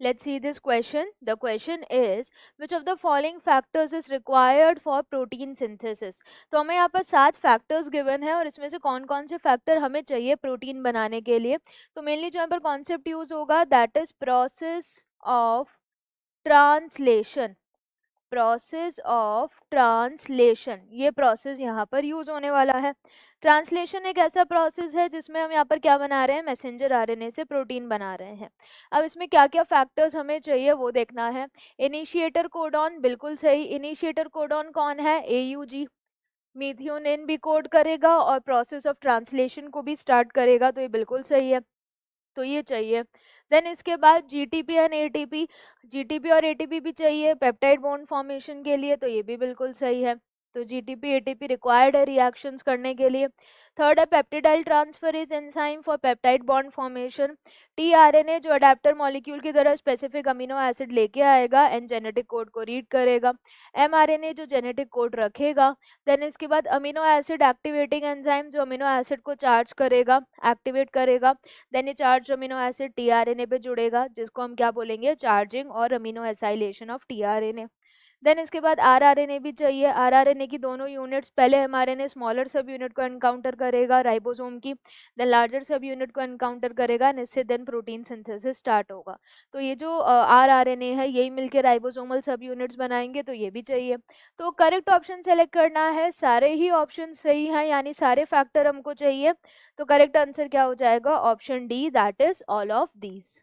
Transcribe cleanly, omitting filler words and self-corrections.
Let's see this question. The question is which of the following factors is required for protein synthesis. तो हमें यहाँ पर 7 factors given है और इसमें से कौन कौन से फैक्टर हमें चाहिए प्रोटीन बनाने के लिए. तो मेनली जो यहाँ पर कॉन्सेप्ट यूज होगा that is process of translation. Process of translation, ये प्रोसेस यहाँ पर यूज होने वाला है. ट्रांसलेशन एक ऐसा प्रोसेस है जिसमें हम यहाँ पर क्या बना रहे हैं, मैसेंजर आरएनए से प्रोटीन बना रहे हैं. अब इसमें क्या क्या फैक्टर्स हमें चाहिए वो देखना है. इनिशिएटर कोडॉन, बिल्कुल सही. इनिशिएटर कोडॉन कौन है, एयूजी. मीथियोनिन भी कोड करेगा और प्रोसेस ऑफ ट्रांसलेशन को भी स्टार्ट करेगा, तो ये बिल्कुल सही है, तो ये चाहिए. देन इसके बाद जीटीपी एंड एटीपी, जीटीपी और एटीपी भी चाहिए पेप्टाइड बॉन्ड फॉर्मेशन के लिए, तो ये भी बिल्कुल सही है. तो जीटीपी एटीपी रिक्वायर्ड है रिएक्शंस करने के लिए. थर्ड है peptidyl transferase enzyme for peptide bond formation. TRNA जो अडेप्टर मॉलिक्यूल की तरह स्पेसिफिक अमीनो एसिड लेके आएगा एंड जेनेटिक कोड को रीड करेगा. एमआरएनए जो जेनेटिक कोड रखेगा. देन इसके बाद अमीनो एसिड एक्टिवेटिंग एंजाइम जो अमीनो एसिड को चार्ज करेगा, एक्टिवेट करेगा. देन ये चार्ज अमीनो एसिड टीआरएनए पे जुड़ेगा जिसको हम क्या बोलेंगे, चार्जिंग और amino acylation of tRNA. Then इसके बाद आरआरएनए भी चाहिए. आरआरएनए की दोनों यूनिट्स, पहले एमआरएनए स्मॉलर सब यूनिट को एनकाउंटर करेगा राइबोसोम की, देन लार्जर सब यूनिट को एनकाउंटर करेगा एंड इससे देन प्रोटीन सिंथेसिस स्टार्ट होगा. तो ये जो आरआरएनए है यही मिलके राइबोसोमल सब यूनिट्स बनाएंगे, तो ये भी चाहिए. तो करेक्ट ऑप्शन सेलेक्ट करना है. सारे ही ऑप्शन सही हैं, यानी सारे फैक्टर हमको चाहिए. तो करेक्ट आंसर क्या हो जाएगा, option D, that is all of these.